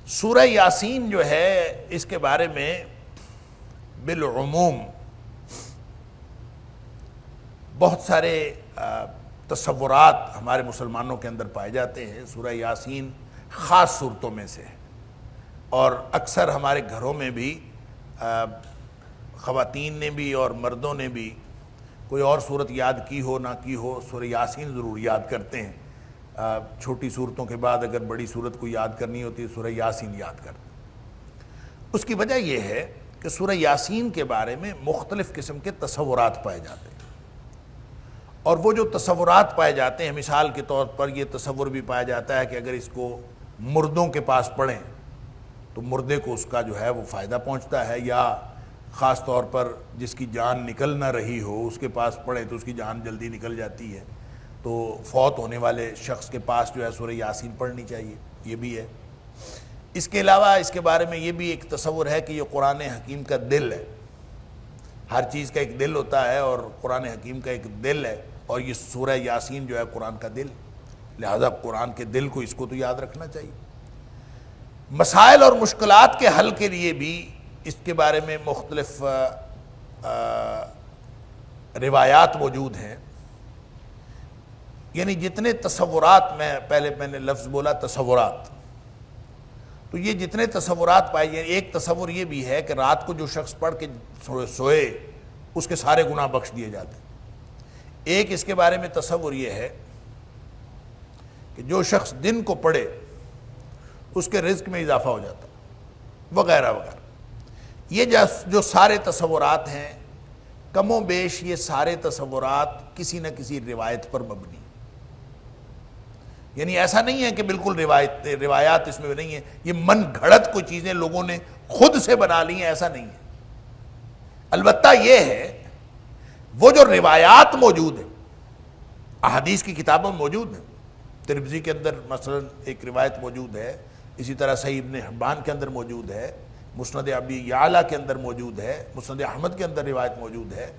سورہ یاسین جو ہے اس کے بارے میں بالعموم بہت سارے تصورات ہمارے مسلمانوں کے اندر پائے جاتے ہیں۔ سورہ یاسین خاص صورتوں میں سے ہے اور اکثر ہمارے گھروں میں بھی خواتین نے بھی اور مردوں نے بھی کوئی اور صورت یاد کی ہو نہ کی ہو، سورہ یاسین ضرور یاد کرتے ہیں۔ چھوٹی صورتوں کے بعد اگر بڑی صورت کو یاد کرنی ہوتی ہے سورہ یاسین یاد کرتے ہیں۔ اس کی وجہ یہ ہے کہ سورہ یاسین کے بارے میں مختلف قسم کے تصورات پائے جاتے ہیں، اور وہ جو تصورات پائے جاتے ہیں، مثال کے طور پر یہ تصور بھی پایا جاتا ہے کہ اگر اس کو مردوں کے پاس پڑھیں تو مردے کو اس کا جو ہے وہ فائدہ پہنچتا ہے، یا خاص طور پر جس کی جان نکل نہ رہی ہو اس کے پاس پڑھیں تو اس کی جان جلدی نکل جاتی ہے، تو فوت ہونے والے شخص کے پاس جو ہے سورہ یاسین پڑھنی چاہیے، یہ بھی ہے۔ اس کے علاوہ اس کے بارے میں یہ بھی ایک تصور ہے کہ یہ قرآن حکیم کا دل ہے۔ ہر چیز کا ایک دل ہوتا ہے اور قرآن حکیم کا ایک دل ہے، اور یہ سورہ یاسین جو ہے قرآن کا دل، لہذا قرآن کے دل کو اس کو تو یاد رکھنا چاہیے۔ مسائل اور مشکلات کے حل کے لیے بھی اس کے بارے میں مختلف روایات موجود ہیں، یعنی جتنے تصورات، میں نے لفظ بولا تصورات، تو یہ جتنے تصورات پائے جائیں، ایک تصور یہ بھی ہے کہ رات کو جو شخص پڑھ کے سوئے اس کے سارے گناہ بخش دیے جاتے ہیں۔ ایک اس کے بارے میں تصور یہ ہے کہ جو شخص دن کو پڑھے اس کے رزق میں اضافہ ہو جاتا وغیرہ وغیرہ۔ یہ جو سارے تصورات ہیں، کم و بیش یہ سارے تصورات کسی نہ کسی روایت پر مبنی، یعنی ایسا نہیں ہے کہ بالکل روایات اس میں نہیں ہے، یہ من گھڑت کوئی چیزیں لوگوں نے خود سے بنا لی ہیں، ایسا نہیں ہے۔ البتہ یہ ہے وہ جو روایات موجود ہیں، احادیث کی کتابوں میں موجود ہیں، ترمذی کے اندر مثلا ایک روایت موجود ہے، اسی طرح صحیح ابن حبان کے اندر موجود ہے، مسند ابی یعلا کے اندر موجود ہے، مسند احمد کے اندر روایت موجود ہے،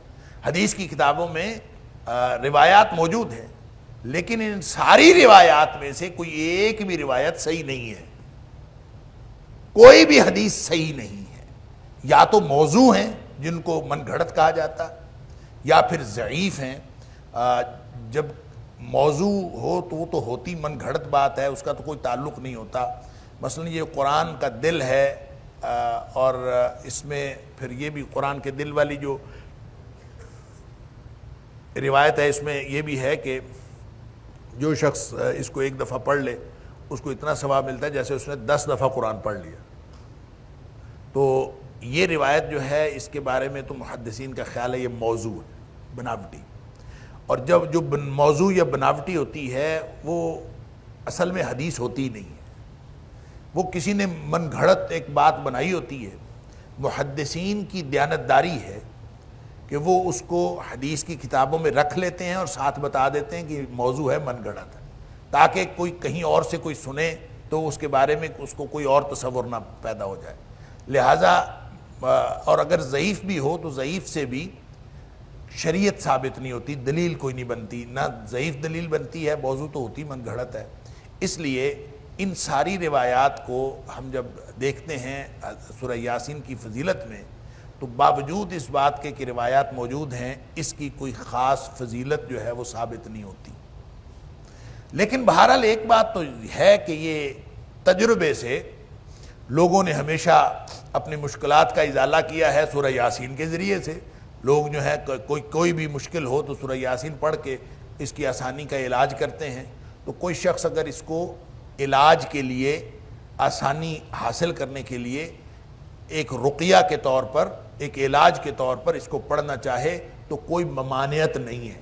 حدیث کی کتابوں میں روایات موجود ہیں، لیکن ان ساری روایات میں سے کوئی ایک بھی روایت صحیح نہیں ہے، کوئی بھی حدیث صحیح نہیں ہے، یا تو موضوع ہیں جن کو من گھڑت کہا جاتا ہے، یا پھر ضعیف ہیں۔ جب موضوع ہو تو وہ تو ہوتی من گھڑت بات ہے، اس کا تو کوئی تعلق نہیں ہوتا۔ مثلا یہ قرآن کا دل ہے، اور اس میں پھر یہ بھی قرآن کے دل والی جو روایت ہے اس میں یہ بھی ہے کہ جو شخص اس کو ایک دفعہ پڑھ لے اس کو اتنا ثواب ملتا ہے جیسے اس نے 10 دفعہ قرآن پڑھ لیا۔ تو یہ روایت جو ہے اس کے بارے میں تو محدثین کا خیال ہے یہ موضوع ہے، بناوٹی، اور جب جو موضوع یا بناوٹی ہوتی ہے وہ اصل میں حدیث ہوتی نہیں ہے، وہ کسی نے من گھڑت ایک بات بنائی ہوتی ہے۔ محدثین کی دیانتداری ہے کہ وہ اس کو حدیث کی کتابوں میں رکھ لیتے ہیں اور ساتھ بتا دیتے ہیں کہ موضوع ہے، من گھڑت ہے، تاکہ کوئی کہیں اور سے کوئی سنے تو اس کے بارے میں اس کو کوئی اور تصور نہ پیدا ہو جائے۔ لہٰذا اور اگر ضعیف بھی ہو تو ضعیف سے بھی شریعت ثابت نہیں ہوتی، دلیل کوئی نہیں بنتی، نہ ضعیف دلیل بنتی ہے، موضوع تو ہوتی من گھڑت ہے۔ اس لیے ان ساری روایات کو ہم جب دیکھتے ہیں سورہ یاسین کی فضیلت میں، تو باوجود اس بات کے کہ روایات موجود ہیں اس کی کوئی خاص فضیلت جو ہے وہ ثابت نہیں ہوتی۔ لیکن بہرحال ایک بات تو ہے کہ یہ تجربے سے لوگوں نے ہمیشہ اپنی مشکلات کا ازالہ کیا ہے سورہ یاسین کے ذریعے سے۔ لوگ جو ہے کوئی بھی مشکل ہو تو سورہ یاسین پڑھ کے اس کی آسانی کا علاج کرتے ہیں۔ تو کوئی شخص اگر اس کو علاج کے لیے، آسانی حاصل کرنے کے لیے ایک رقیہ کے طور پر، ایک علاج کے طور پر اس کو پڑھنا چاہے تو کوئی ممانعت نہیں ہے،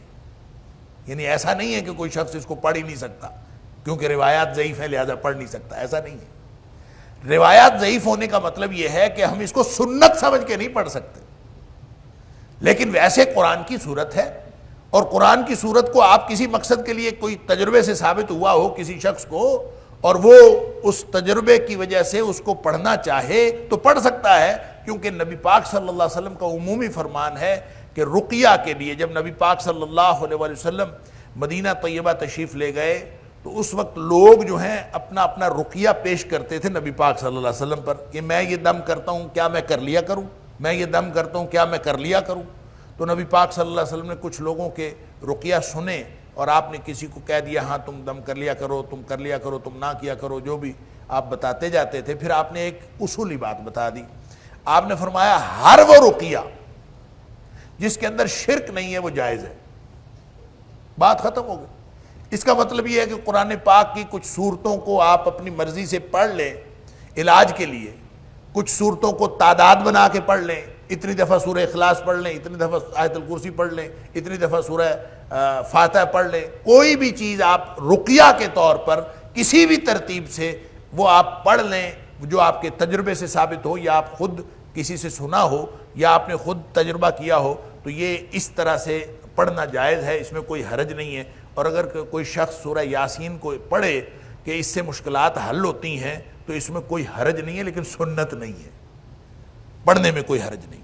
یعنی ایسا نہیں ہے کہ کوئی شخص اس کو پڑھ ہی نہیں سکتا کیونکہ روایات ضعیف ہیں لہذا پڑھ نہیں سکتا، ایسا نہیں ہے۔ روایات ضعیف ہونے کا مطلب یہ ہے کہ ہم اس کو سنت سمجھ کے نہیں پڑھ سکتے، لیکن ویسے قرآن کی صورت ہے، اور قرآن کی صورت کو آپ کسی مقصد کے لیے کوئی تجربے سے ثابت ہوا ہو کسی شخص کو، اور وہ اس تجربے کی وجہ سے اس کو پڑھنا چاہے تو پڑھ سکتا ہے، کیونکہ نبی پاک صلی اللہ علیہ وسلم کا عمومی فرمان ہے کہ رقیہ کے لیے جب نبی پاک صلی اللہ علیہ وسلم مدینہ طیبہ تشریف لے گئے تو اس وقت لوگ جو ہیں اپنا اپنا رقیہ پیش کرتے تھے نبی پاک صلی اللہ علیہ وسلم پر کہ میں یہ دم کرتا ہوں کیا میں کر لیا کروں، میں یہ دم کرتا ہوں کیا میں کر لیا کروں. تو نبی پاک صلی اللہ علیہ وسلم نے کچھ لوگوں کے رقیہ سنے اور آپ نے کسی کو کہہ دیا ہاں تم دم کر لیا کرو، تم کر لیا کرو، تم نہ کیا کرو، جو بھی آپ بتاتے جاتے تھے. پھر آپ نے ایک اصولی بات بتا دی. آپ نے فرمایا ہر وہ رقیہ جس کے اندر شرک نہیں ہے وہ جائز ہے. بات ختم ہو گئی. اس کا مطلب یہ ہے کہ قرآن پاک کی کچھ صورتوں کو آپ اپنی مرضی سے پڑھ لیں علاج کے لیے، کچھ صورتوں کو تعداد بنا کے پڑھ لیں، اتنی دفعہ سورہ اخلاص پڑھ لیں، اتنی دفعہ آیت الکرسی پڑھ لیں، اتنی دفعہ سورہ فاتحہ پڑھ لیں. کوئی بھی چیز آپ رقیہ کے طور پر کسی بھی ترتیب سے وہ آپ پڑھ لیں جو آپ کے تجربے سے ثابت ہو یا آپ خود کسی سے سنا ہو یا آپ نے خود تجربہ کیا ہو، تو یہ اس طرح سے پڑھنا جائز ہے، اس میں کوئی حرج نہیں ہے. اور اگر کوئی شخص سورہ یاسین کو پڑھے کہ اس سے مشکلات حل ہوتی ہیں تو اس میں کوئی حرج نہیں ہے، لیکن سنت نہیں ہے، پڑھنے میں کوئی حرج نہیں.